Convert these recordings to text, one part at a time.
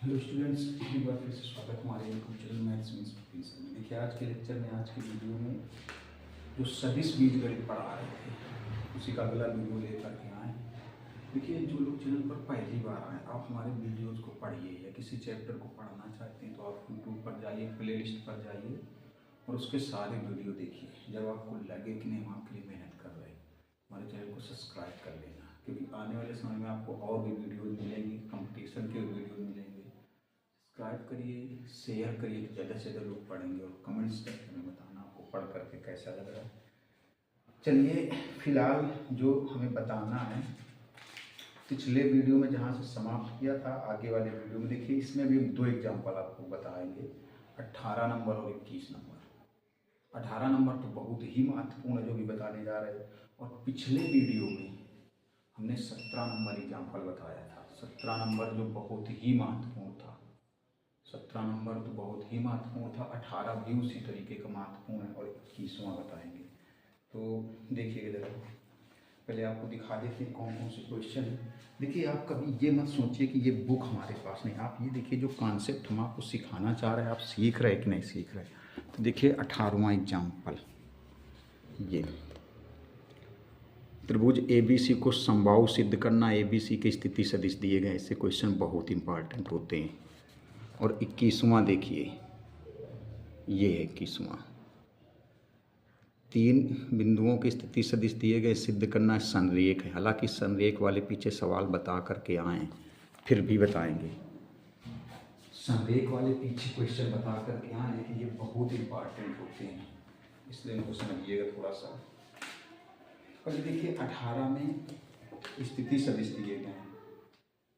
Hello students, एक बार फिर से स्वागत हमारे YouTube channel maths means profession में। देखिए आज के लेक्चर में, आज के वीडियो में जो सदिश बीजगणित पढ़ा रहे थे उसी का अगला वीडियो लेकर के आए। देखिए जो लोग चैनल पर पहली बार आए, आप हमारे वीडियोज़ को पढ़िए या किसी चैप्टर को पढ़ना चाहते हैं तो आप यूट्यूब पर जाइए, प्ले लिस्ट पर जाइए और उसके सारे वीडियो देखिए। जब आपको लगे कि नहीं हम आपके लिए मेहनत कर रहे हैं, हमारे चैनल को सब्सक्राइब कर लेना, क्योंकि आने वाले समय में आपको और भी वीडियोज़ मिलेंगी, कंपटीशन के वीडियो मिलेंगे। सब्सक्राइब करिए, शेयर करिए तो ज़्यादा से ज़्यादा लोग पढ़ेंगे और कमेंट्स सेक्शन में बताना आपको पढ़ करके कैसा लग रहा है। चलिए फिलहाल जो हमें बताना है, पिछले वीडियो में जहाँ से समाप्त किया था आगे वाले वीडियो में देखिए, इसमें भी हम दो एग्जाम्पल आपको बताएंगे, 18 नंबर और 21 नंबर। 18 नंबर तो बहुत ही महत्वपूर्ण है जो भी बताने जा रहे हैं, और पिछले वीडियो में हमने 17 नंबर एग्जाम्पल बताया था। 17 नंबर जो बहुत ही महत्वपूर्ण था, 17 नंबर तो बहुत ही महत्वपूर्ण था, 18 भी उसी तरीके का महत्वपूर्ण है और 21वां बताएंगे। तो देखिए जरा, पहले आपको दिखा देते हैं कौन कौन से क्वेश्चन है। देखिए आप कभी ये मत सोचिए कि ये बुक हमारे पास नहीं, आप ये देखिए जो कॉन्सेप्ट हम आपको सिखाना चाह रहे हैं, आप सीख रहे हैं कि नहीं सीख रहे। तो देखिए 18वां एग्जाम्पल, ये त्रिभुज ABC को समबाहु सिद्ध करना, ABC की स्थिति सदिश दिए गए। ऐसे क्वेश्चन बहुत इंपॉर्टेंट होते हैं। और 21वां देखिए, ये है 21वां, 3 बिंदुओं की स्थिति सदिश दिए गए, सिद्ध करना संरेख है। हालांकि संरेख वाले पीछे सवाल बता करके आए, फिर भी बताएंगे। संरेख वाले पीछे क्वेश्चन बता करके आए, लेकिन ये बहुत इंपॉर्टेंट होते हैं, इसलिए इनको समझिएगा थोड़ा सा। पहले देखिए 18 में स्थिति सदिश दिए गए हैं,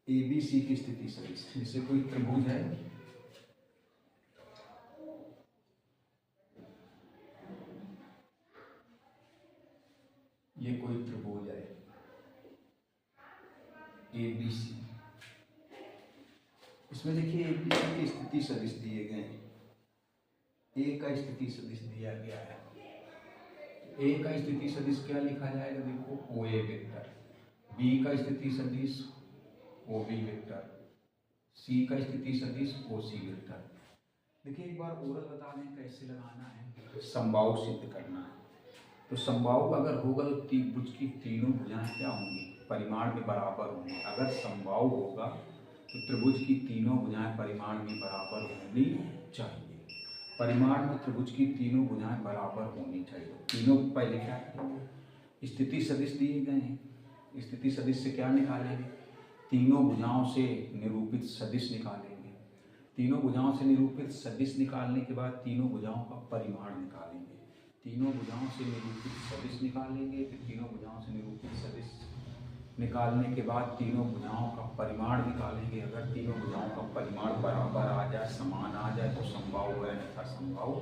ABC की स्थिति सदिश। जैसे कोई त्रिभुज है, ये कोई त्रिभुज है ABC, इसमें देखिए ABC की स्थिति सदिश दिए गए हैं। A का स्थिति सदिश दिया गया है। A का स्थिति सदिश क्या लिखा जाएगा, देखो OA वेक्टर। B का स्थिति सदिश OB वेक्टर, C का स्थिति सदिश OC वेक्टर। देखिए एक बार ओरल बता दें कैसे लगाना है। समबाहु सिद्ध करना है, तो समबाहु अगर होगा तो त्रिभुज की तीनों भुजाएं क्या होंगी, परिमाण में बराबर होंगी। अगर समबाहु होगा तो त्रिभुज की तीनों भुजाएं परिमाण में बराबर होनी चाहिए। परिमाण में त्रिभुज की तीनों भुजाएं बराबर होनी चाहिए। तीनों पहले क्या करेंगे, स्थिति सदिश दिए गए हैं, स्थिति सदिश से क्या निकालेंगे, तीनों भुजाओं से निरूपित सदिश निकालेंगे। तीनों भुजाओं से निरूपित सदिश निकालने के बाद तीनों भुजाओं का परिमाण निकालेंगे। तीनों भुजाओं से निरूपित सदिश निकालेंगे, फिर तीनों भुजाओं से निरूपित सदिश निकालने के बाद तीनों भुजाओं का परिमाण निकालेंगे। अगर तीनों भुजाओं का परिमाण बराबर आ जाए, समान आ जाए, तो समबाहु है, अन्यथा समबाहु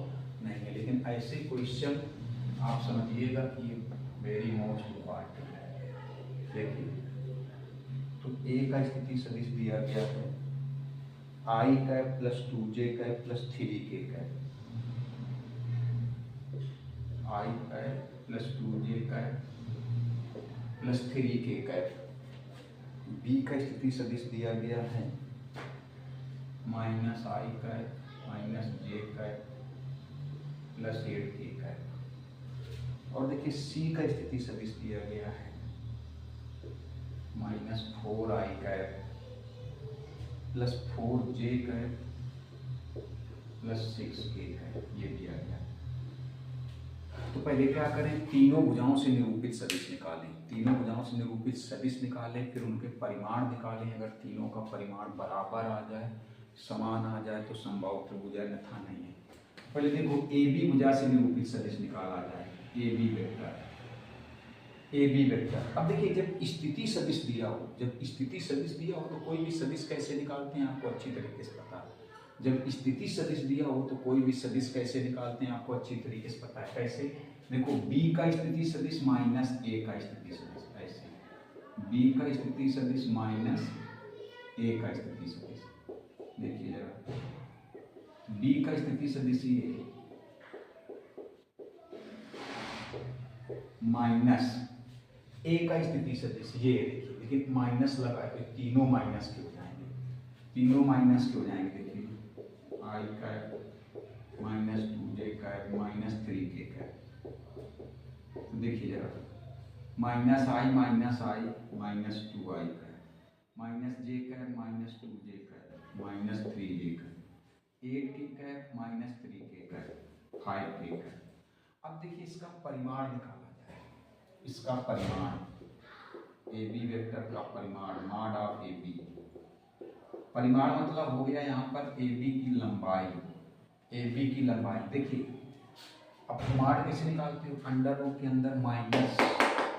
नहीं है। लेकिन ऐसे क्वेश्चन आप समझिएगा कि ये वेरी मोस्ट इम्पॉर्टेंट है। देखिए तो A का स्थिति सदिश दिया गया है, I का प्लस 2J का प्लस 3K का, I का प्लस 2J का प्लस 3K का। B का स्थिति सदिश दिया गया है, माइनस I का माइनस J का प्लस 8K का। और देखिए C का स्थिति सदिश दिया गया है, माइनस 4I का प्लस 4J का प्लस 6K का, ये दिया गया। तो पहले क्या करें, तीनों भुजाओं से निरूपित सदिश निकालें। तीनों भुजाओं से निरूपित सदिश निकालें, फिर उनके परिमाण निकालें। अगर तीनों का परिमाण बराबर आ जाए, समान आ जाए, तो समबाहु त्रिभुज है, अन्यथा नहीं है। पहले देखो AB भुजा से निरूपित सदिश निकाला जाए, AB वेक्टर, AB वेक्टर। अब देखिए जब स्थिति सदिश दिया हो, जब स्थिति सदिश दिया हो तो कोई भी सदिश कैसे निकालते हैं आपको अच्छी तरीके से पता है। जब स्थिति सदिश दिया हो तो कोई भी सदिश कैसे निकालते हैं आपको अच्छी तरीके से पता है। कैसे, देखो B का स्थिति सदिश माइनस A का स्थिति सदिश, ऐसे B का स्थिति सदिश माइनस A का स्थिति सदिश। देखिए जरा, B का स्थिति सदिश ये माइनस A का स्थिति सदिश ये, देखिए लेकिन माइनस लगा है तो तीनों माइनस के हो जाएंगे। तीनों माइनस के हो जाएंगे। देखिए i cap minus 2j cap minus 3k cap. तो देखिए जरा, minus i minus 2i cap minus j cap minus 2j cap minus 3j cap 8k cap minus 3k cap 5k cap. अब देखिए इसका परिमाण निकाला जाए। इसका परिमाण ए बी वेक्टर का परिमाण मॉड ऑफ ए बी। परिमाण मतलब हो गया यहाँ पर ए बी की लंबाई। ए बी की लंबाई देखिए, अब मॉड कैसे निकालते हो? अंडर रूट के अंदर माइनस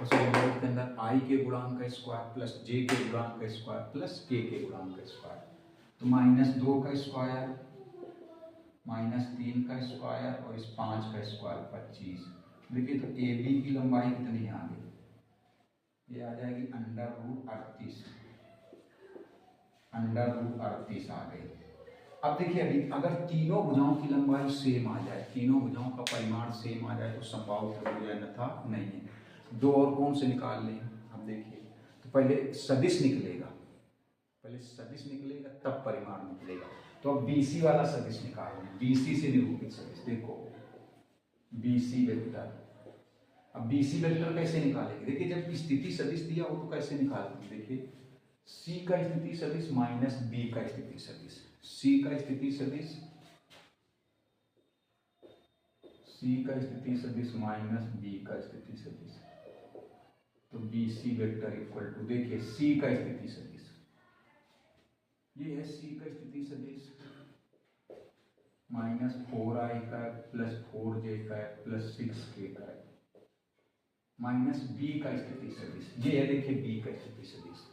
उस अंडर रूट के अंदर आई के गुणांक का स्क्वायर प्लस जे के गुणांक का स्क्वायर प्लस के गुणांक का स्क्वायर। तो माइनस 2 का स्क्वायर माइनस 3 का स्क्वायर और इस 5 का स्क्वायर 25। देखिए तो ए बी की लंबाई कितनी आ गई? ये आ जाएगी अंडर रूट 38। अंडर रूट 38 आ गई। अब देखिए अभी अगर तीनों भुजाओं की लंबाई सेम आ जाए, तीनों भुजाओं का परिमाण सेम आ जाए तो संभाव त्रिभुज है, अन्यथा नहीं है। दो और कौन से निकाल लें? अब देखिए तो पहले सदिश निकलेगा, पहले सदिश निकलेगा तब परिमाण निकलेगा। तो अब बीसी वाला सदिश निकाल लें, बीसी से निरूपित सदिश। देखो बीसी वेक्टर। अब बीसी वेक्टर कैसे निकालेंगे? देखिए जब स्थिति सदिश दिया हो तो कैसे निकालेंगे? देखिए सी का स्थिति सदिश माइनस बी का स्थिति सदिश। सी का स्थिति सदिश, सी का स्थिति सदिश माइनस बी का स्थिति सदिश। तो B C vector equal to, देखिए सी का स्थिति सदिश ये है, सी का स्थिति सदिश माइनस 4i का प्लस 4j का प्लस 6k का माइनस बी का स्थिति सदिश ये है। देखिए बी का स्थिति सदिश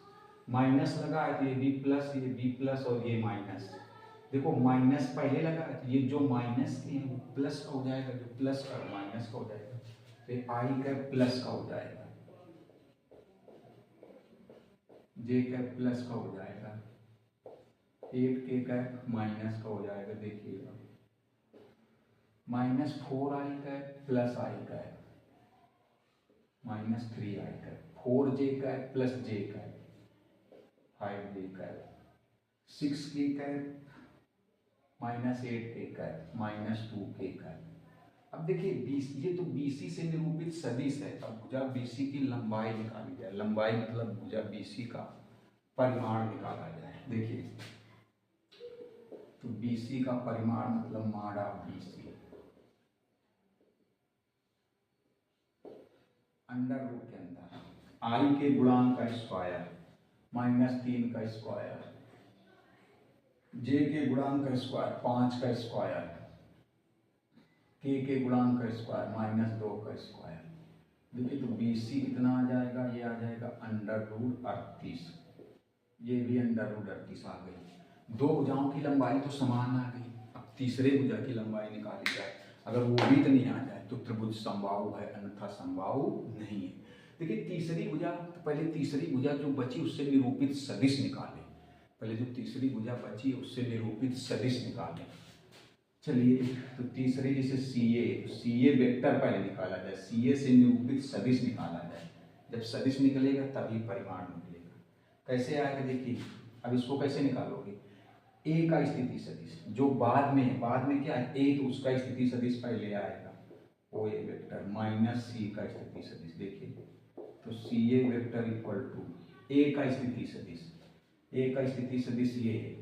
माइनस लगा है तो ये बी प्लस और ये माइनस। देखो माइनस पहले लगा है तो ये जो माइनस के हैं वो प्लस का हो जाएगा, जो प्लस का माइनस का हो जाएगा, तो आई का प्लस का हो जाएगा, जे का प्लस का हो जाएगा, 8k का माइनस का हो जाएगा। देखिएगा माइनस 4i का प्लस आई का माइनस 3i का 4j का प्लस j का 5j का 6k का माइनस 8k का माइनस 2k का। अब देखिए ये तो BC से निरूपित सदिश है। अब भुजा BC की लंबाई निकाली जाए। लंबाई मतलब भुजा BC का परिमाण निकाला जाए। देखिए तो BC का परिमाण मतलब mod of BC under root के अंदर आई के गुणांक का स्क्वायर माइनस 3 का स्क्वायर, जे के गुणांक का स्क्वायर 5 का स्क्वायर, के गुणांक का स्क्वायर माइनस 2 का स्क्वायर। देखिए तो BC कितना आ जाएगा? ये आ जाएगा अंडर रूट 38। ये भी अंडर रूट 38 आ गई। दो भुजाओं की लंबाई तो समान आ गई। अब तीसरे भुजा की लंबाई निकाली जाए। अगर वो भी तो नहीं आ जाए तो त्रिभुज संभाव है, अन्यथा संभाव नहीं है। देखिए तीसरी भुजा, तो पहले तीसरी भुजा जो बची उससे निरूपित सदिश निकालें। पहले जो तीसरी भुजा बची उससे निरूपित सदिश निकालें। चलिए तो तीसरी जैसे CA वेक्टर पहले निकाला जाए, CA से निरूपित सदिश निकाला जाए। जब सदिश निकलेगा तभी परिमाण निकलेगा। कैसे आएगा? देखिए अब इसको कैसे निकालोगे? ए का स्थिति सदिश जो बाद में क्या है? ए तो उसका स्थिति सदिश पहले आएगा, ओ ए वेक्टर माइनस सी का स्थिति सदिश। देखिए तो CA वेक्टर इक्वल टू ए का स्थिति सदिश। ए का स्थिति सदिश ये है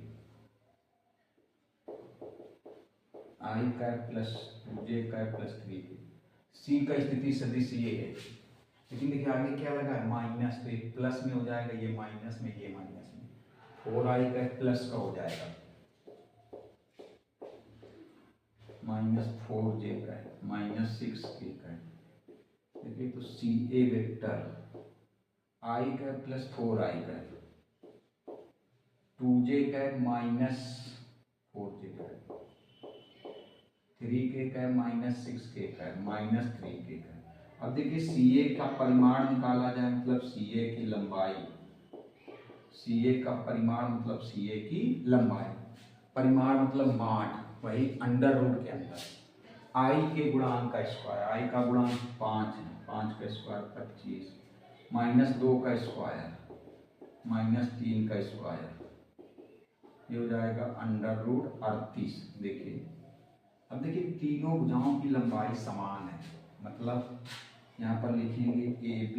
आई का प्लस 2j का प्लस 3k। सी का स्थिति सदिश ये है, लेकिन देखिए आगे क्या लगा है? माइनस, तो ये प्लस में हो जाएगा, ये माइनस में, ये माइनस में। 4i का प्लस का हो जाएगा माइनस 4j का माइनस 6k का। देखिए तो CA वेक्टर आई का प्लस 4i का 2j का माइनस 4j का 3k का माइनस 6k का माइनस 3k का। अब देखिए CA का परिमाण निकाला जाए, मतलब CA की लंबाई। CA का परिमाण मतलब CA की लंबाई। परिमाण मतलब मॉड, वही अंडर रूट के अंदर आई के गुणांक का स्क्वायर। आई का गुणांक 5 है, 5 का स्क्वायर 25 माइनस 2 का स्क्वायर माइनस 3 का स्क्वायर ये हो जाएगा √38। देखिए, अब देखिए तीनों भुजाओं की लंबाई समान है, मतलब यहाँ पर लिखेंगे AB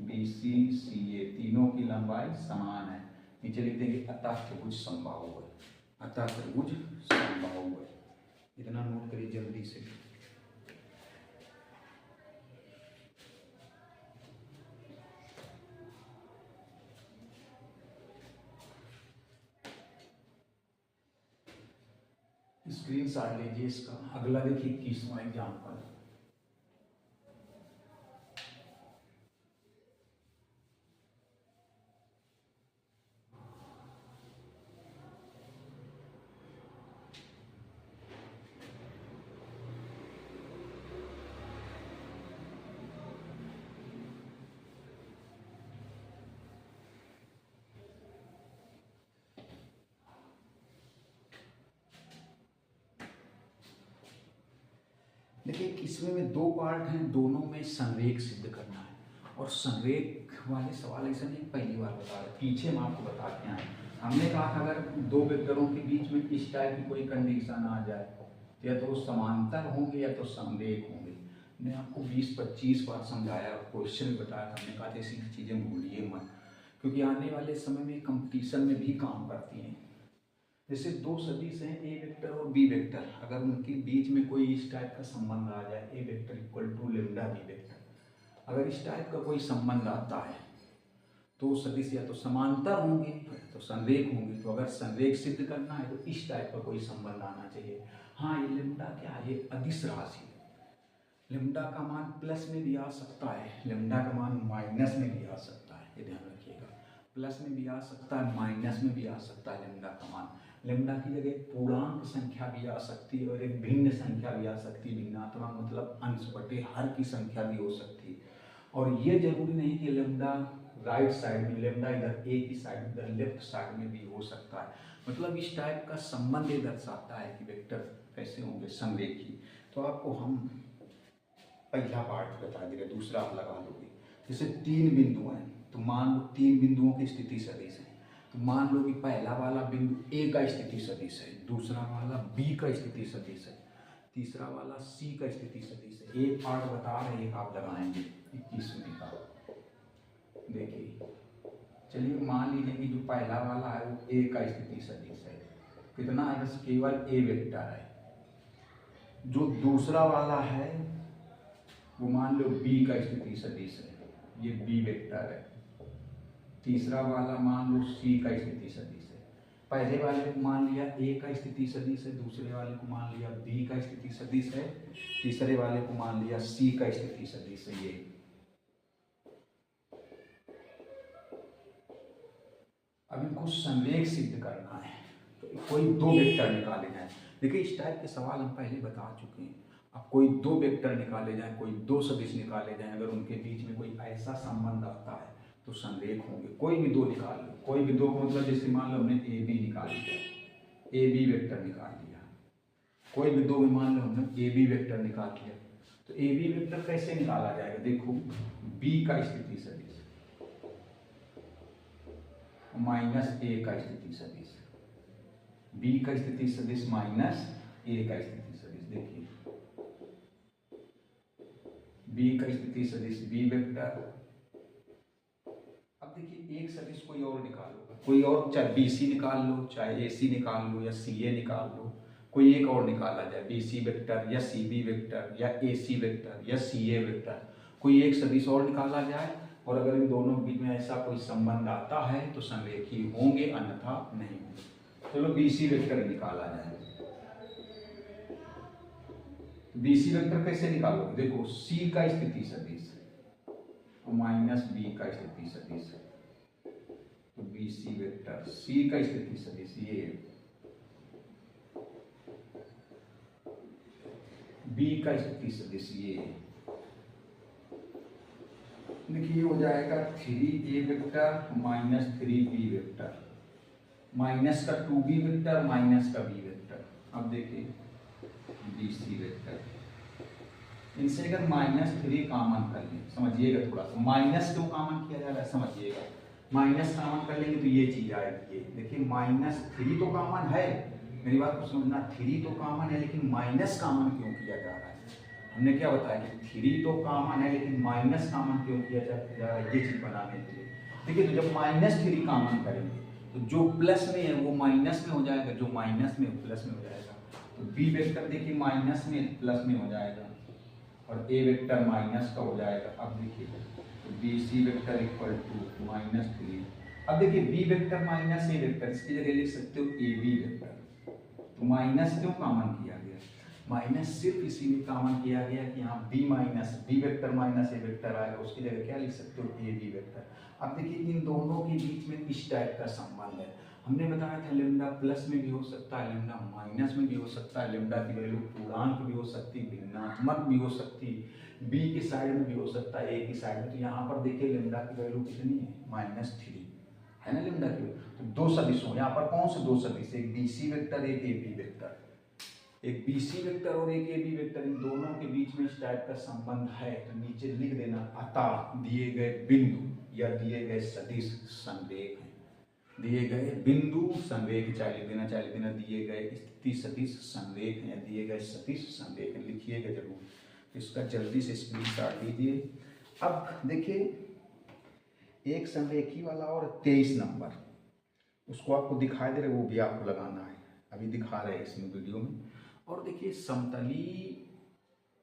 BC CA तीनों की लंबाई समान है। नीचे लिख देंगे अतः त्रिभुज समबाहु है, अतः त्रिभुज समबाहु है। इतना नोट करिए जल्दी से। स्क्रीनशॉट लीजिए इसका। अगला देखिए 21वां एग्जाम्पल। देखिए इसमें में दो पार्ट हैं, दोनों में संरेख सिद्ध करना है। और संरेख वाले सवाल ऐसा नहीं पहली बार बता रहे, पीछे हम आपको बताते हैं। हमने कहा था अगर दो वेक्टरों के बीच में इस टाइप की कोई कंडीशन आ जाए तो या तो वो समांतर होंगे या तो संरेख होंगे। मैंने आपको 20-25 बार समझाया, क्वेश्चन भी बताया था। हमने कहा था ऐसी चीज़ें भूलिए मत, क्योंकि आने वाले समय में कंपटीशन में भी काम करती हैं। जैसे दो सदिश हैं ए वेक्टर और बी वेक्टर, अगर उनके बीच में कोई इस टाइप का संबंध आ जाए, a vector equal to lambda b vector, अगर इस टाइप का कोई संबंध आता है तो सदिश या तो समांतर होंगे तो संरेख होंगे। तो अगर संरेख सिद्ध करना है तो इस टाइप का कोई संबंध आना चाहिए। हाँ, ये लेमडा क्या है, ये अदिश राशि है। लेमडा का मान प्लस में भी आ सकता है, लेमडा का मान माइनस में भी आ सकता है, ये ध्यान रखिएगा। प्लस में भी आ सकता है, माइनस में भी आ सकता है लेमडा का मान। लेमडा की जगह पूर्णांक संख्या भी आ सकती है और एक भिन्न संख्या भी आ सकती है। भिन्नात्मक मतलब अंश बटे हर की संख्या भी हो सकती है। और ये जरूरी नहीं कि लेमडा राइट साइड में, लेमडा इधर ए की साइड इधर लेफ्ट साइड में भी हो सकता है। मतलब इस टाइप का संबंध ये दर्शाता है कि वेक्टर कैसे होंगे, संरेखी। तो आपको हम पहला पार्ट बता देंगे, दूसरा आप लगा लोगे। जैसे तीन बिंदु हैं तो मान लो तीन बिंदुओं की स्थिति सदिश है। तो मान लो कि पहला वाला बिंदु ए का स्थिति सदिश है, दूसरा वाला बी का स्थिति सदिश है, तीसरा वाला सी का स्थिति सदिश है। एक पार्ट बता रहे हैं, आप लगाएंगे 21वें का। देखिए, चलिए मान लीजिए कि जो पहला वाला है वो ए का स्थिति सदिश है। कितना है, बस केवल ए वेक्टर है। जो दूसरा वाला है वो मान लो बी का स्थिति सदिश है, ये बी वेक्टर है। तीसरा वाला मान लो सी का स्थिति सदिश है। पहले वाले को मान लिया ए का स्थिति सदिश है, दूसरे वाले को मान लिया बी का स्थिति सदिश है, तीसरे वाले को मान लिया सी का स्थिति सदिश है। ये अब इनको संरेख सिद्ध करना है तो कोई दो वेक्टर निकाले जाए। देखिए इस टाइप के सवाल हम पहले बता चुके हैं। अब कोई दो वेक्टर निकाले जाएं, कोई दो सदिश निकाले जाएं, अगर उनके बीच में कोई ऐसा संबंध आता है तो संरेख होंगे। कोई भी दो निकाल लो, कोई भी दो को मतलब जैसे मान लो हमने ए बी निकाल लिया, ए बी वेक्टर निकाल लिया। कोई भी दो में मान लो हमने ए बी वेक्टर निकाल लिया, तो ए बी वेक्टर कैसे निकाला जाएगा? देखो, बी का स्थिति सदिश माइनस ए का स्थिति सदिश, बी का स्थिति सदिश माइनस ए का स्थिति सदिश। देखिए बी का स्थिति सदिश बी वेक्टर। अब देखिए एक सदिश कोई और निकालो, कोई और, चाहे बी सी निकाल लो, चाहे ए सी निकाल लो, या सी ए निकाल लो, कोई एक और निकाला जाए, बी सी वेक्टर या सी बी वेक्टर या ए सी वेक्टर या सी ए वेक्टर, कोई एक सदिश और निकाला जाए। और अगर इन दोनों के बीच में ऐसा कोई संबंध आता है तो संरेखी होंगे, अन्यथा नहीं होंगे। चलो बी सी वेक्टर निकाला जाए। बी सी वेक्टर कैसे निकालोगे? देखो सी का स्थिति सदिश माइनस बी का स्थिति सदिश, तो बी सी वेक्टर सी का स्थिति सदिश ये, बी का स्थिति सदिश ये। देखिए हो जाएगा 3a vector minus 3b vector, minus का 2b वेक्टर माइनस का b वेक्टर। अब देखिए bc वेक्टर, इनसे अगर -3 कॉमन कर लें, समझिएगा थोड़ा सा, माइनस क्यों कॉमन किया जा रहा है समझिएगा। माइनस कॉमन कर लेंगे तो ये चीज आएगी। ये देखिए -3 तो कॉमन है, मेरी बात को समझना, 3 तो कॉमन है लेकिन माइनस कॉमन क्यों किया जा रहा है? हमने क्या बताया कि 3 तो कॉमन है लेकिन माइनस कॉमन क्यों किया जा रहा है, ये चीज बनाने के लिए। देखिए तो जब -3 कॉमन करेंगे तो जो प्लस में है वो माइनस में हो जाएगा, जो माइनस में प्लस में हो जाएगा। तो बी वेक्टर देखिए माइनस में प्लस में हो जाएगा और ए वेक्टर माइनस का हो जाएगा। अब देखिए तो B C vector equal to -3। अब देखिए बी वेक्टर माइनस ए वेक्टर, इसकी जगह लिख सकते हो ए बी वेक्टर। तो माइनस क्यों कॉमन किया गया? माइनस सिर्फ इसीलिए कॉमन किया गया कि यहाँ b minus b vector minus ए वेक्टर आएगा, उसकी जगह क्या लिख सकते हो ए बी वेक्टर। अब देखिए इन दोनों के बीच में किस टाइप का संबंध है। हमने बताया था लेमडा प्लस में भी हो सकता है, लेमडा माइनस में भी हो सकता है, लेमडा की वैल्यू पूर्णांक भी हो सकती है, भिन्नात्मक भी हो सकती है, बी की साइड में भी हो सकता है, ए की साइड में। तो यहाँ पर देखिए लेमडा की वैल्यू कितनी है? -3 है ना लेमडा की। तो दो सदिशों, यहाँ पर कौन से दो सदिश? एक बी सी वेक्टर, एक ए बी वेक्टर। एक बी सी वेक्टर और एक ए बी वेक्टर, इन दोनों के बीच में इस टाइप का संबंध है। तो नीचे लिख देना, अतः दिए गए बिंदु या दिए गए सदिश संरेख हैं। दिए गए बिंदु संरेख चाहे लिख देना, चाहे लिख देना दिए गए स्थिति सदिश संरेख हैं, दिए गए सदिश संरेख हैं, लिखिएगा जरूर। इसका जल्दी से स्क्रीनशॉट लीजिए। अब देखिए एक संरेखी वाला और 23 नंबर, उसको आपको दिखाई दे रहा है, वो भी आपको लगाना है, अभी दिखा रहे हैं इसमें वीडियो में। और देखिए समतली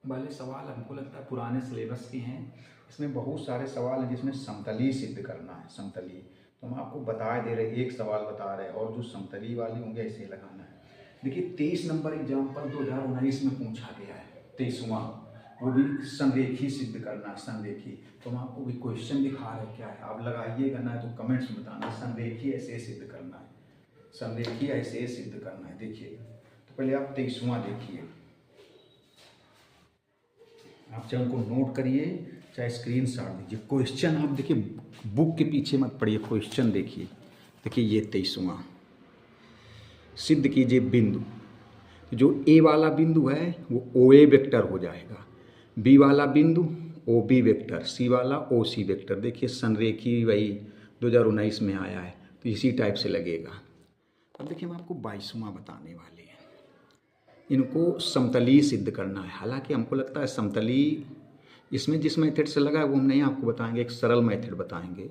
वाले सवाल हमको लगता है पुराने सिलेबस के हैं, इसमें बहुत सारे सवाल हैं जिसमें समतली सिद्ध करना है। समतली तो हम आपको बता दे रहे हैं, एक सवाल बता रहे हैं और जो समतली वाले होंगे ऐसे लगाना है। देखिए 23 नंबर एग्जाम्पल 2019 में पूछा गया है, 23वां, वो भी संरेखी सिद्ध करना है, संरेखी। तो हम आपको भी क्वेश्चन दिखा रहे हैं क्या है, आप लगाइएगा ना तो कमेंट्स में बताना, संरेखी ऐसे सिद्ध करना है, संरेखी ऐसे सिद्ध करना है। देखिए तो पहले आप 23वां देखिए, आप चाहे उनको नोट करिए चाहे स्क्रीनशॉट दीजिए। क्वेश्चन आप देखिए, बुक के पीछे मत पढ़िए, क्वेश्चन देखिए। देखिए ये 23वां, सिद्ध कीजिए बिंदु। जो ए वाला बिंदु है वो ओ ए वेक्टर हो जाएगा, बी वाला बिंदु ओ बी वेक्टर, सी वाला ओ सी वेक्टर। देखिए संरेखी वही 2019 में आया है तो इसी टाइप से लगेगा। अब देखिए हम आपको 22वां बताने वाले हैं, इनको समतली सिद्ध करना है। हालांकि हमको लगता है समतली इसमें जिस मेथड से लगा है वो हम नहीं आपको बताएंगे, एक सरल मेथड बताएंगे,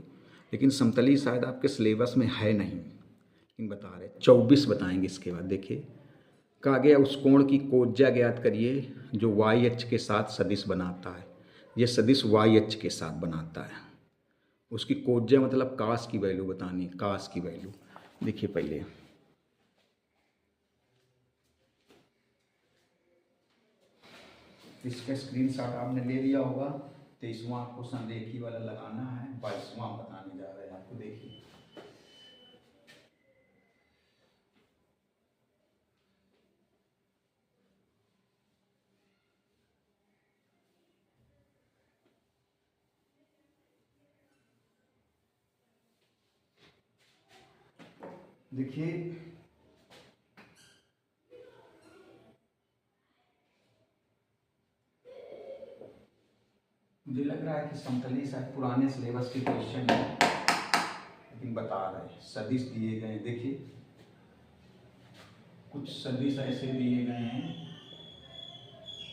लेकिन समतली शायद आपके सिलेबस में है नहीं, लेकिन बता रहे 24 बताएंगे इसके बाद। देखिए कहा गया उस कोण की कोज्या ज्ञात करिए जो वाई अक्ष के साथ सदिश बनाता है। ये सदिश वाई अक्ष के साथ बनाता है, उसकी कोज्या मतलब कास की वैल्यू बतानी, कास की वैल्यू। देखिए पहले इसका स्क्रीनशॉट आपने ले लिया होगा। 23वां आपको संरेखी वाला लगाना है, 22वां बताने जा रहे हैं आपको। देखिए देखिए मुझे लग रहा है कि समतली शायद पुराने सिलेबस के क्वेश्चन है, लेकिन बता रहे हैं सदिश दिए गए हैं। देखिए कुछ सदिश ऐसे दिए गए हैं,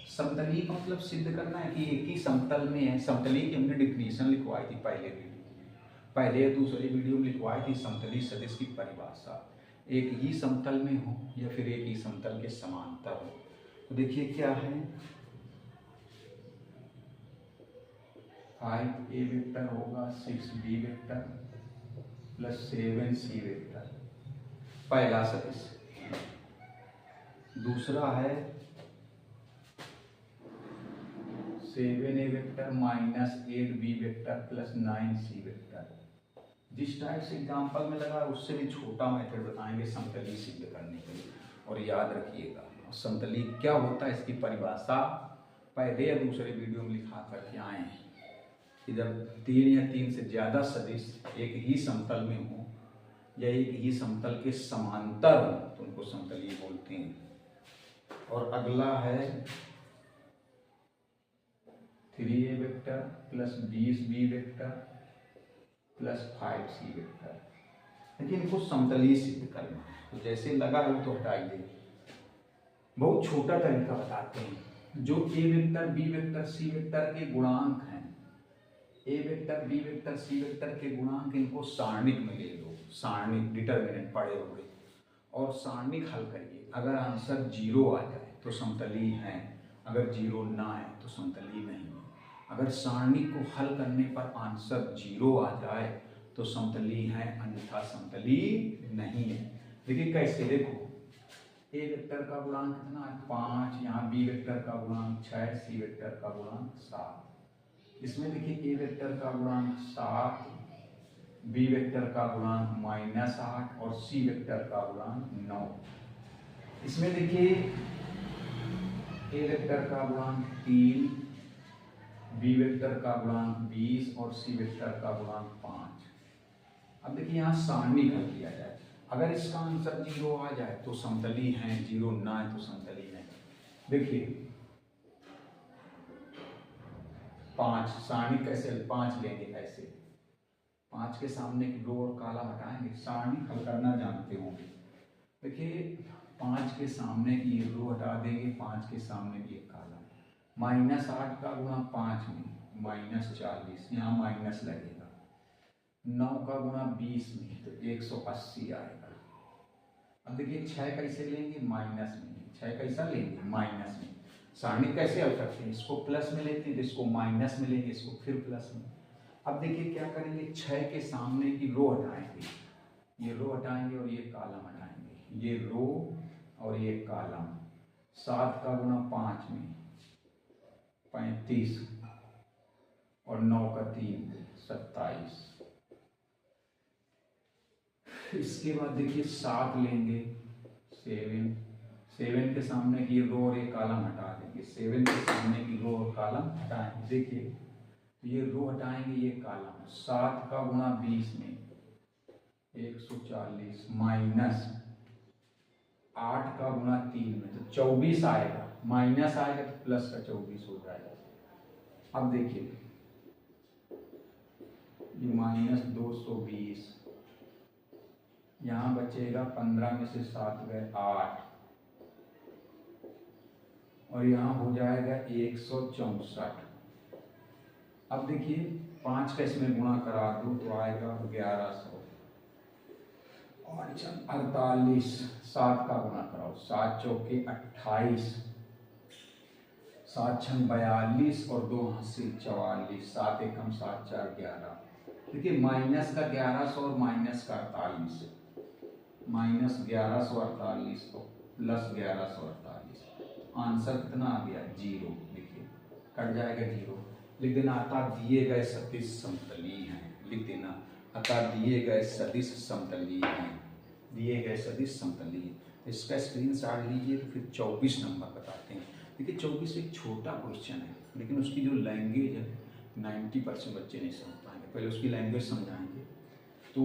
समतली का मतलब सिद्ध करना है कि एक ही समतल में है। समतली की हमने डिफिनीशन लिखवाई थी पहले वीडियो में, पहले या दूसरे वीडियो में लिखवाई थी समतली सदिश की परिभाषा, एक ही समतल में हो या फिर एक ही समतल के समांतर हो। तो देखिए क्या है, 5 ए वेक्टर होगा 6 b vector plus 7 c vector, पहला सदिश। दूसरा है 7 a vector minus 8 b vector plus 9 c vector. जिस टाइप से एग्जाम्पल में लगा उससे भी छोटा मेथड बताएंगे समतली सिद्ध करने के लिए। और याद रखिएगा समतली क्या होता है, इसकी परिभाषा पहले या दूसरे वीडियो में लिखा करके आए हैं कि जब 3 या 3 से ज़्यादा सदिश एक ही समतल में हो या एक ही समतल के समांतर हो तो उनको समतली बोलते हैं। और अगला है 3 a vector plus 20 b vector plus 5c vector. लेकिन इनको समतलीय सिद्ध करना है, तो जैसे लगा हो तो हटाइए। बहुत छोटा तरीका बताते हैं। जो a vector b vector c vector के गुणांक हैं, a vector b vector c vector के गुणांक, इनको सारणिक में ले लो। सारणिक डिटरमिनेंट पढ़े होंगे, और सारणिक हल करिए। अगर आंसर 0 आ जाए तो समतलीय है, अगर 0 ना आए तो समतलीय नहीं है। अगर सारणिक को हल करने पर आंसर 0 आ जाए तो समतलीय है, अन्यथा समतलीय नहीं है। देखिए कैसे, देखो ए वेक्टर का गुणांक कितना है 5, यहाँ बी वेक्टर का गुणांक 6, सी वेक्टर का गुणांक 7। इसमें देखिए ए वेक्टर का गुणांक 7, बी वेक्टर का गुणांक -8 और सी वेक्टर का गुणांक 9। इसमें देखिए ए वेक्टर का गुणांक 3, बी वेक्टर का गुणांक 20 और सी वेक्टर का गुणांक 5। अब देखिए यहाँ सारणी हल किया जाए। अगर इसका आंसर 0 आ जाए तो समतलीय है, 0 ना आए तो समतलीय नहीं। देखिए 5 सारणी कैसे 5 लेंगे, कैसे 5 के सामने की रो और कालम हटाएंगे, सारणी हल करना जानते होंगे। देखिए 5 के सामने की रो हटा देंगे, 5 के सामने की एक कालम। -8 का गुणा 5 में -40, यहाँ माइनस लगेगा। 9 का गुणा 20 में तो 180 आएगा। अब देखिए 6 कैसे लेंगे, माइनस में। 6 कैसा लेंगे, माइनस में। सारणी कैसे हल करते हैं, इसको प्लस में लेते हैं, इसको माइनस में लेंगे, इसको फिर प्लस में। अब देखिए क्या करेंगे, 6 के सामने की रो हटाएंगे, ये रो हटाएंगे और ये कालम हटाएंगे, ये रो और ये कालम। 7 का गुणा 5 में 35 और 9 का 3 27। इसके बाद देखिए 7 लेंगे, 7 के सामने की रो और ये कालम हटा देंगे, 7 के सामने की रो और कालम हटाएंगे। देखिए ये रो हटाएंगे, ये कालम। 7 का गुणा 20 में 140 माइनस 8 का गुणा 3 में तो 24 आएगा, माइनस आएगा तो प्लस का 24 हो जाएगा। अब देखिए ये -220, यहाँ बचेगा 15 में से 7 गए 8, और यहाँ हो जाएगा 164। अब देखिए 5 का इसमें गुणा करा दो तो आएगा 1100 और 48। 7 का गुणा कराओ, 7 चौके 28, 7 छंग 42 और 2 हाथ 44, 7 एकम 7 4 11। देखिए माइनस का 1100 और माइनस का 48, -1148 तो प्लस 1148। आंसर कितना आ गया, 0। देखिए कट जाएगा 0। लिख देना अतः दिए गए सदिश समतलीय हैं, लिख देना अतः दिए गए सदिश समतलीय हैं, दिए गए सदिश समतलीय। इसका स्क्रीनशॉट लीजिए। तो फिर 24 नंबर बताते हैं। देखिए 24 एक छोटा क्वेश्चन है, लेकिन उसकी जो लैंग्वेज है 90% बच्चे नहीं समझ पाएंगे। पहले उसकी लैंग्वेज समझाएंगे, तो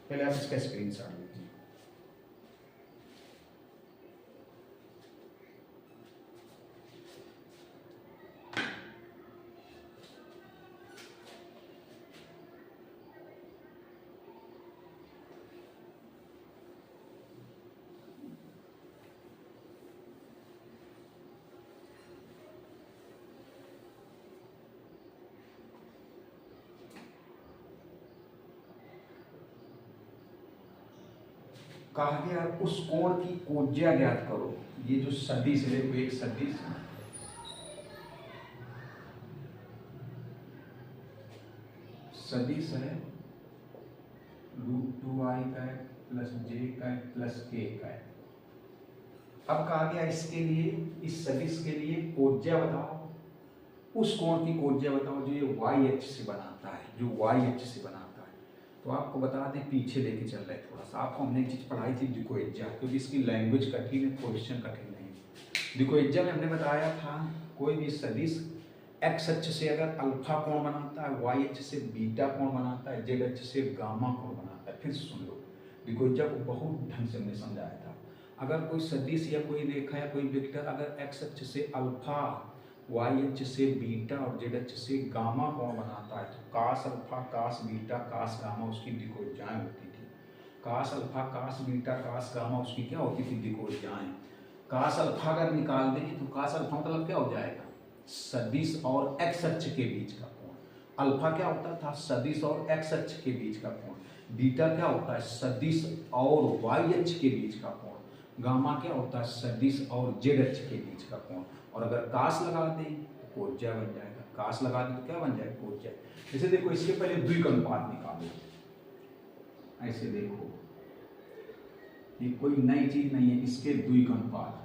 पहले आप इसका स्क्रीनशॉट लीजिए। कहा गया उस कोण की कोज्या ज्ञात करो। ये जो सदिश है, देखो एक सदिश सदिश है √2i का प्लस j का प्लस k का है। अब कहा गया इसके लिए, इस सदिश के लिए कोज्या बताओ, उस कोण की कोज्या बताओ जो ये y अक्ष से बनाता है, जो y अक्ष से बनाता है। तो आपको बता दें, पीछे लेके चल रहे थोड़ा सा, आपको हमने एक चीज़ पढ़ाई थी द्विकोएज्या, क्योंकि इसकी लैंग्वेज कठिन है, क्वेश्चन कठिन नहीं। द्विकोएज्या में हमने बताया था कोई भी सदिश एक्स अक्ष से अगर अल्फा कोण बनाता है, वाई अक्ष से बीटा कोण बनाता है, जेड अक्ष से गामा कोण बनाता है। फिर सुन लो, द्विकोएज्या को बहुत ढंग से हमने समझाया था। अगर कोई सदिश या कोई रेखा या कोई वेक्टर अगर एक्स अक्ष से अल्फा वाई एच से बीटा और जेड एच से गामा कोण बनाता है। तो कास अल्फा कास बीटा कास गामा उसकी दिकोजाएं होती थी। कास अल्फा कास बीटा कास गामा उसकी क्या होती थी? दिकोजाएं। कास अल्फा अगर निकाल दें तो कास अल्फा मतलब क्या हो जाएगा? सदिश और एक्स अक्ष के बीच का कोण। अल्फा क्या होता था? सदिश और एक्स अक्ष के बीच का कोण। बीटा क्या होता है? सदिश और वाई अक्ष के बीच का कोण। गामा क्या होता है? सदिश और जेड अक्ष के बीच का कोण। और अगर कास लगा दें तो कोज्या बन जाएगा। कास लगा दें तो क्या बन जाएगा? कोज्या। जैसे देखो इसके पहले द्विक अनुपात निकालो। ऐसे देखो, ये कोई नई चीज नहीं है, इसके द्विक अनुपात।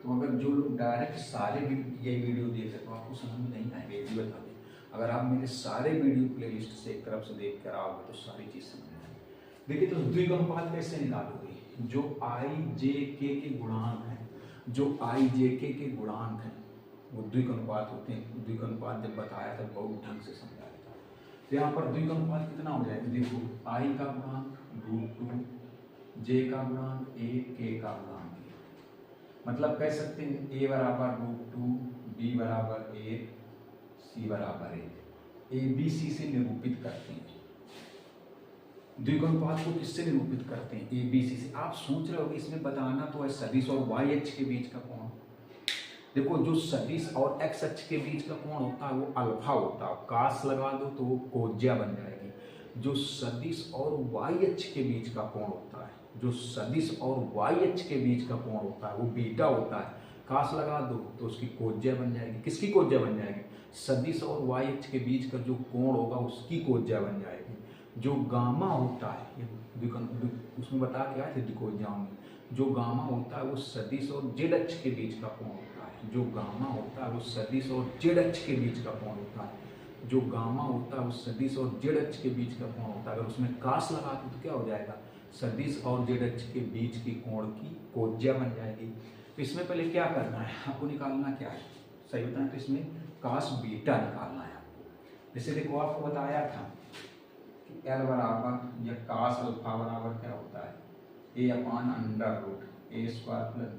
तो अगर जो लोग डायरेक्ट सारे ये वीडियो देख रहे तो आपको समझ में नहीं आएगा, ये भी बता दें। अगर आप मेरे सारे वीडियो प्लेलिस्ट से एक तरफ से देख कर आओगे तो सारी चीज समझ में आएगी। देखिए, तो द्विक अनुपात कैसे निकालोगे? जो आई जे के गुणांक हैं, जो आई जे के गुणांक हैं वो द्विक अनुपात होते हैं। द्विक अनुपात जब बताया था बहुत ढंग से समझाया था। तो यहाँ पर द्विक अनुपात कितना हो जाएगा? देखो, आई का गुणांक √2, जे का गुणांक 1, के का गुणांक 1। मतलब कह सकते हैं ए बराबर √2, बी बराबर 1, सी बराबर 1। ए बी सी से निरूपित करते हैं। द्विक अनुपात को किससे निरूपित करते हैं? ए बी सी से। आप सोच रहे होगे इसमें बताना तो है सदिश और वाई एच के बीच का कोण। देखो, जो सदिश और एक्स अक्ष के बीच का कोण होता है वो अल्फा होता है। कास लगा दो तो वो कोज्या बन जाएगी। जो सदिश और वाई अक्ष के बीच का कोण होता है, जो सदिश और वाई अक्ष के बीच का कोण होता है वो बीटा होता है। कास लगा दो तो उसकी कोज्या बन जाएगी। किसकी कोज्या बन जाएगी? सदिश और वाई अक्ष के बीच का जो कोण होगा उसकी कोज्या बन जाएगी। जो गामा होता है, उसमें बता के आए थे दिकोजाओं में, जो गामा होता है वो सदिश और जेड अक्ष के बीच का कोण होता है। जो गामा होता है वो सदिश और जेड अक्ष के बीच का कोण होता है। जो गामा होता है वो सदिश और जेड अक्ष के बीच का कोण होता है। अगर उसमें कास लगा दो तो क्या हो जाएगा? सदिश और जेड अक्ष के बीच के कोण की कोज्या बन जाएगी। तो इसमें पहले क्या करना है आपको? निकालना क्या है? सही बताएं तो इसमें कास बीटा निकालना है आपको। जैसे देखो, आपको बताया था कि एल बराबर या कास अल्फा बराबर क्या होता है? a/√a² +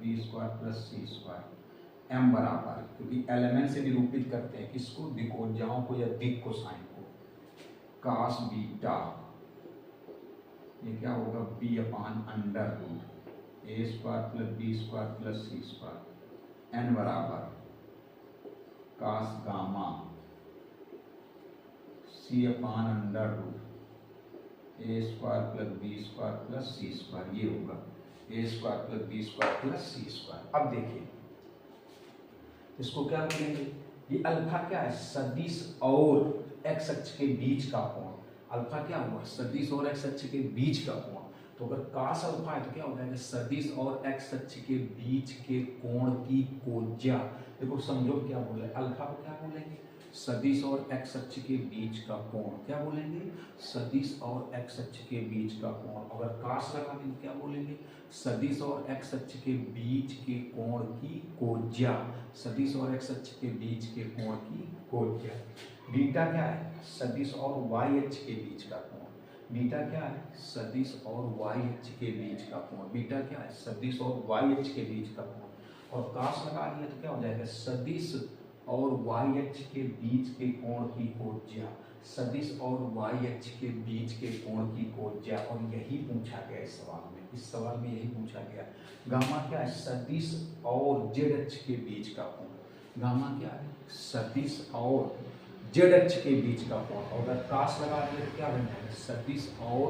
b² + c²। m बराबर, क्योंकि एलिमेंट से निरूपित करते हैं किसको? दिकोजाओं को या दिक कोसाइन को। कास बीटा ये क्या होगा? b/√a² + b² + c²। n बराबर कास गामा c/√a² + b² + c²। ये होगा a² + b² + c²। अब देखिए इसको क्या बोलेंगे? ये अल्फा क्या है? सदिश और एक्स अक्ष के बीच का कोण। अल्फा क्या हुआ? सदिश और एक्स अक्ष के बीच का कोण। तो अगर कास अल्फा है तो क्या हो जाएगा? सदिश और एक्स अक्ष के बीच के कोण की कोज्या। देखो समझो क्या बोले, अल्फा को क्या बोलेंगे? सदिश और एक्स अक्ष के बीच का कोण। क्या बोलेंगे? सदिश और एक्स अक्ष के बीच का कोण। अगर कास लगा दें तो क्या बोलेंगे? सदिश और एक्स अक्ष के बीच के कोण की कोज्या। सदिश और एक्स अक्ष के बीच के कोण की कोज्या। बीटा क्या है? सदिश और वाई अक्ष के बीच का कोण। बीटा क्या है? सदिश और वाई अक्ष के बीच का कोण। बीटा क्या है? सदिश और वाई अक्ष के बीच का कोण। और कास लगा दिया तो क्या हो जाएगा? सदिश और वाई अक्ष के बीच के कोण की कोज्या। सदिश और वाई अक्ष के बीच के कोण की कोज्या। और यही पूछा गया इस सवाल में। इस सवाल में यही पूछा गया। गामा क्या है? सदिश और जेड अक्ष के बीच का कोण। गामा क्या है? सदिश और जेड अक्ष के बीच का कोण। और अगर कास लगा दिया तो क्या बन जाएगा? सदिश और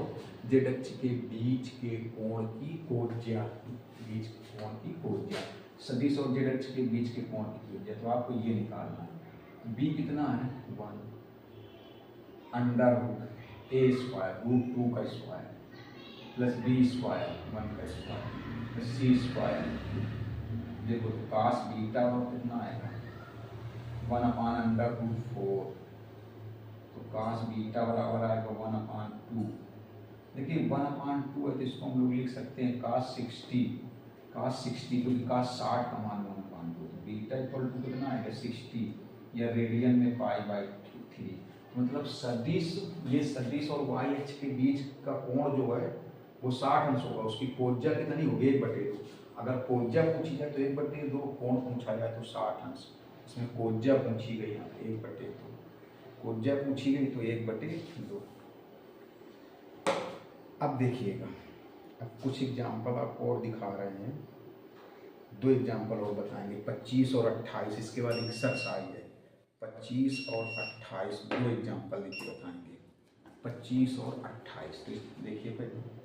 जेड अक्ष के बीच के कोण की कोज्या। बीच के कोण की कोज्या। सदिश और जेड अक्ष के बीच के कोण की कोज्या। तो आपको ये निकालना है। बी कितना है? 1/√a² √2 का स्क्वायर + b² 1 का स्क्वायर + c²। देखो तो कास बीटा और कितना आएगा? 1/√4। तो कास बीटा बराबर आएगा 1/2। देखिए 1/2 है तो इसको हम लोग लिख सकते हैं कास 60। कास 60 क्योंकि कास 60 का मान 1/2। तो बीटा इक्वल टू कितना आएगा? 60 या रेडियन में π/3। मतलब सदिश, ये सदिश और वाई अक्ष के बीच का कोण जो है वो 60 अंश होगा। उसकी कोज्या कितनी होगी? 1/2। अगर कोज्या पूछी जाए तो 1/2, कोण पूछा जाए तो 60 अंश। इसमें कोज्जा पूछी गई, यहाँ 1/2, कोज्जा पूछी गई तो 1/2। अब देखिएगा, अब कुछ एग्जाम्पल आपको और दिखा रहे हैं, 2 एग्जाम्पल और बताएंगे, 25 और 28। इसके बाद एक्सरसाइज है 25 और 28, 2 एग्जाम्पल लिख के बताएंगे 25 और 28। तो देखिए पहले,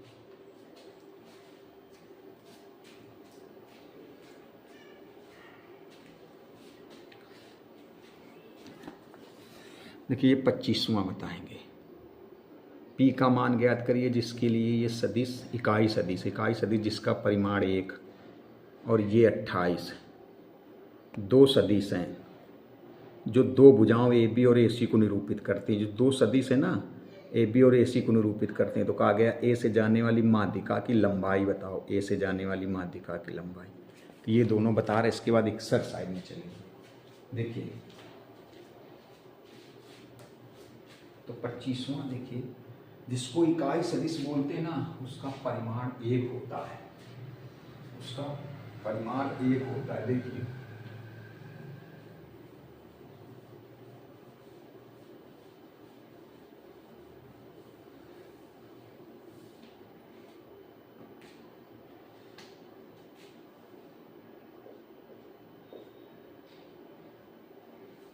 देखिए ये 25वां बताएंगे। पी का मान ज्ञात करिए जिसके लिए ये सदिश इकाई सदिश जिसका परिमाण 1 और ये 28, 2 सदिश हैं जो 2 भुजाओं ए बी और ए सी को निरूपित करते हैं। जो 2 सदिश है ना, ए बी और ए सी को निरूपित करते हैं। तो कहा गया ए से जाने वाली माध्यिका की लंबाई बताओ, ए से जाने वाली माध्यिका की लंबाई। तो ये दोनों बता रहे। इसके बाद एक्सरसाइज में चलेंगे। देखिए तो 25वां देखिए, जिसको इकाई सदिश बोलते हैं ना, उसका परिमाण 1 होता है, उसका परिमाण 1 होता है। देखिए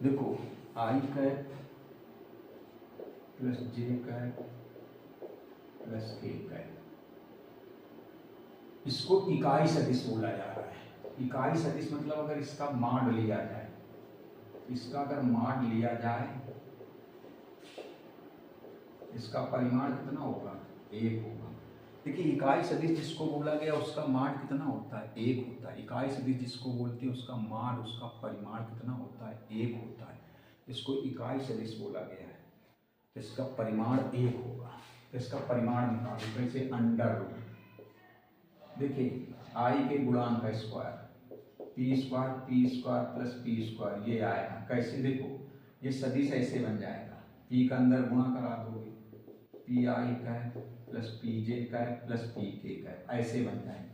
देखो, आई कैप प्लस जे कैप प्लस के कैप, इसको इकाई सदिश बोला जा रहा है। इकाई सदिश मतलब अगर इसका मान लिया जाए, इसका अगर मान लिया जाए, इसका परिमाण कितना होगा, 1 होगा। देखिए इकाई सदिश जिसको बोला गया उसका मान कितना होता है, 1 होता है। इकाई सदिश जिसको बोलते हैं उसका मान, उसका परिमाण कितना होता है, 1 होता है। इसको इकाई सदिश बोला गया है, तो इसका परिमाण 1 होगा। तो इसका परिमाण निकालो कैसे, अंडर रूट। देखिए आई के गुणांक का square, P square plus P square, ये आएगा कैसे, देखो ये सदिश ऐसे बन जाएगा, पी का अंदर गुणा करा दोगे, पी आई का प्लस पी जे का प्लस पी के का, ऐसे बन जाएगा।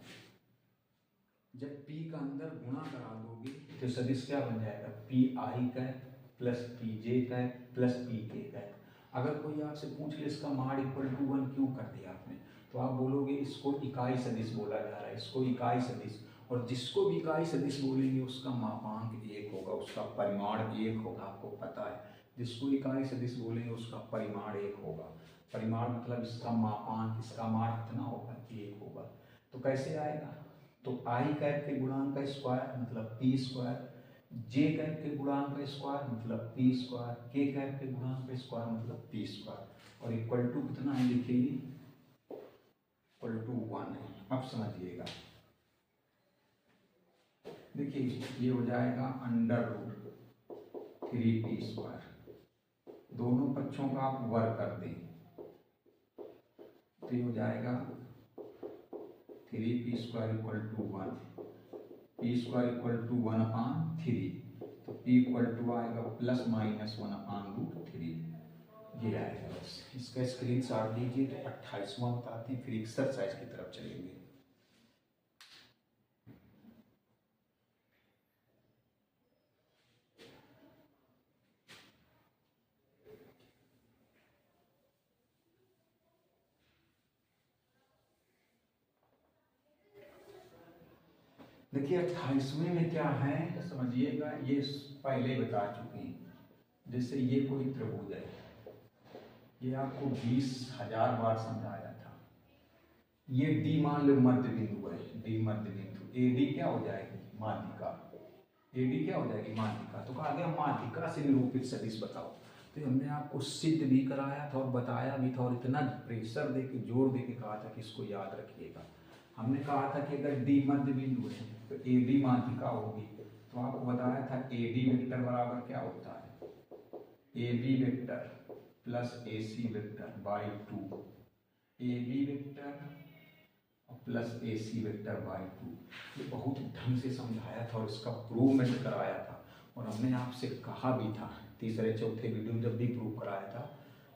जब पी का अंदर गुणा करा दोगे तो सदिश क्या बन जाएगा, पी आई का प्लस पी जे का प्लस पी के का। अगर कोई आपसे पूछ ले इसका मान इक्वल टू 1 क्यों कर दिया आपने, तो आप बोलोगे इसको इकाई सदिश बोला जा रहा है, इसको इकाई सदिश। और जिसको भी इकाई सदिश बोलेंगे उसका मापांक 1 होगा, उसका परिमाण 1 होगा, आपको पता है। जिसको इकाई सदिश बोलेंगे उसका परिमाण 1 होगा। परिमाण मतलब इसका मापांक, इसका मान कितना होगा, 1 होगा। तो कैसे आएगा, तो आई कैप के गुणांक का स्क्वायर मतलब पी स्क्वायर, जे कैप के गुणांक का स्क्वायर मतलब पी स्क्वायर, के कैप के गुणांक का स्क्वायर मतलब पी स्क्वायर, और इक्वल टू कितना है, देखिए इक्वल टू 1 है। अब समझिएगा, देखिए ये हो जाएगा अंडर रूट 3p स्क्वायर, दोनों पक्षों का आप वर्ग कर दें तो ये हो जाएगा 3p square equal to 1, p square equal to 1/3, तो p इक्वल टू आएगा प्लस माइनस 1/√3, ये आएगा। बस इसका स्क्रीनशॉट लीजिए। तो 28वां बताते हैं, फिर एक्सरसाइज की तरफ चलेंगे। देखिए 28वें में क्या है समझिएगा, ये पहले बता चुके हैं। जैसे ये कोई त्रिभुज है, ये आपको 20,000 बार समझाया था। ये डी मान लो मध्य बिंदु है, डी मध्य बिंदु, ए डी क्या हो जाएगी, माध्यिका, ए डी क्या हो जाएगी, माध्यिका। तो कहा गया माध्यिका से निरूपित सदिश बताओ। तो हमने आपको सिद्ध भी कराया था और बताया भी था, और इतना प्रेशर दे के जोर दे के कहा था कि इसको याद रखिएगा। हमने कहा था कि अगर डी मध्य बिंदु है तो ए डी माध्यिका होगी। तो आपको बताया था ए डी वेक्टर बराबर क्या होता है, A B vector plus A C vector by 2, A B vector plus A C vector by 2। ये बहुत ढंग से समझाया था और इसका प्रूवमेंट कराया था। और हमने आपसे कहा भी था तीसरे चौथे वीडियो में, जब भी प्रूव कराया था,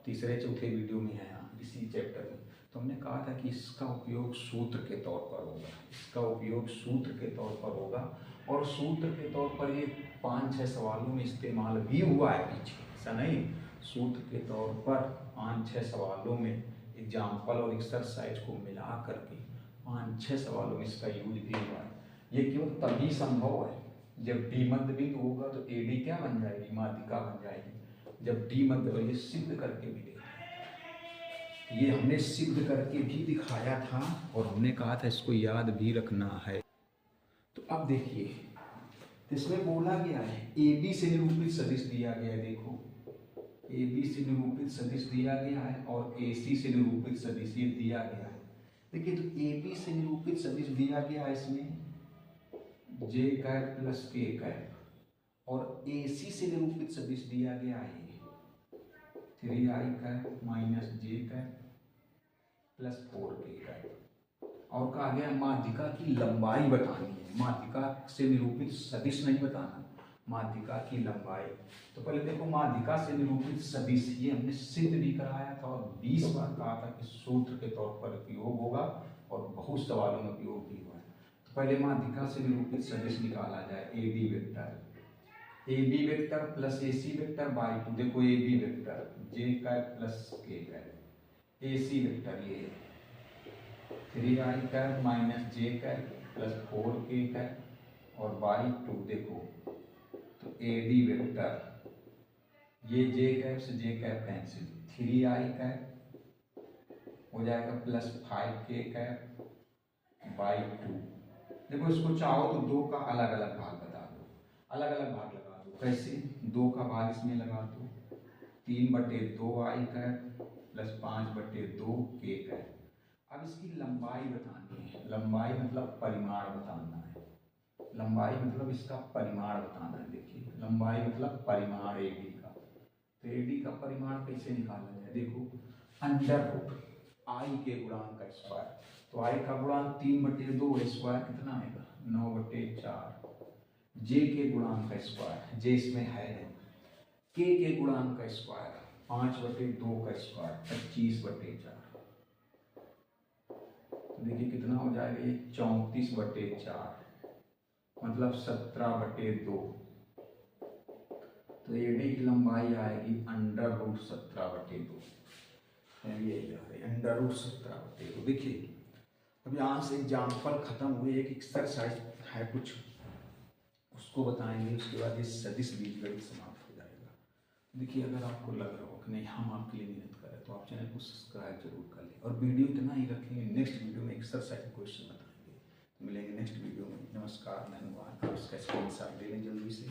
तीसरे चौथे वीडियो में है यहाँ इसी चैप्टर में, तो हमने कहा था कि इसका उपयोग सूत्र के तौर पर होगा, इसका उपयोग सूत्र के तौर पर होगा। और सूत्र के तौर पर ये 5-6 सवालों में इस्तेमाल भी हुआ है पीछे, ऐसा नहीं। सूत्र के तौर पर 5-6 सवालों में एग्जाम्पल और एक्सरसाइज को मिला करके 5-6 सवालों में इसका यूज भी हुआ है। ये केवल तभी संभव है जब डी मध्य बिंदु होगा तो एडी क्या बन जाएगी, माध्यिका बन जाएगी। जब डी मध्य, और ये सिद्ध करके भी देखा, ये हमने सिद्ध करके भी दिखाया था और हमने कहा था इसको याद भी रखना है। तो अब देखिए, तो इसमें बोला गया है ए बी से निरूपित सदिश दिया गया है। देखो, ए बी से निरूपित सदिश दिया गया है और ए सी से निरूपित सदिश ये दिया गया है। देखिए, तो ए बी से निरूपित सदिश दिया गया है इसमें जे कैप प्लस के कैप, और ए सी से निरूपित सदिश दिया गया है 3i cap minus j cap plus 4k cap. और कहा गया माध्यिका की लंबाई बतानी है, माध्यिका से निरूपित सदिश नहीं बताना, माध्यिका की लंबाई। तो पहले देखो, माध्यिका से निरूपित सदिश ये हमने सिद्ध भी कराया था और 20 बार कहा था कि सूत्र के तौर पर उपयोग होगा और बहुत सवालों में उपयोग भी हुआ है। तो पहले माध्यिका से निरूपित सदिश निकाला जाए, A B vector, A B vector plus A C vector by 2। देखो, A B vector j cap plus k cap, A C vector ये 3i cap minus j cap plus 4k cap और बाई 2। देखो, तो A D vector ये जे cap से जे cap cancel, 3i cap हो जाएगा plus 5k cap by 2। देखो, इसको चाहो तो 2 का अलग अलग भाग बता दो, अलग अलग भाग लगा दो। कैसे? 2 का भाग इसमें लगा दो, 3/2i cap plus 5/2k cap. अब इसकी लंबाई बतानी है, लंबाई मतलब परिमाण बताना है, लंबाई मतलब इसका परिमाण बताना है। देखिए, लंबाई मतलब परिमाण एडी का। तो एडी का परिमाण कैसे निकाला जाए? देखो, अंडर रूट आई के गुणांक का स्क्वायर, तो आई का गुणांक 3/2 स्क्वायर कितना आएगा 9/4, जे के गुणांक का स्क्वायर, जे इसमें है, के गुणांक का स्क्वायर 5/2 का स्क्वायर 25/4। देखिए कितना हो जाएगा ये 34/4 मतलब 17/2। तो एडी की लंबाई आएगी अंडर रूट 17/2, अंडर रूट 17/2। देखिए, अब यहाँ से एग्जाम्पल खत्म हुए, एक एक्सरसाइज है कुछ, उसको बताएंगे, उसके बाद ये सदिश बीजगणित समाप्त हो जाएगा। देखिए, अगर आपको लग रहा हो कि नहीं हम आपके लिए मेहनत करें तो आप चैनल को सब्सक्राइब जरूर कर लें और वीडियो इतना ही रखेंगे। नेक्स्ट वीडियो में एक्सरसाइज क्वेश्चन बताएंगे। मिलेंगे नेक्स्ट वीडियो में। नमस्कार, धन्यवाद। आप इसका स्क्रीनशॉट ले लें जल्दी से।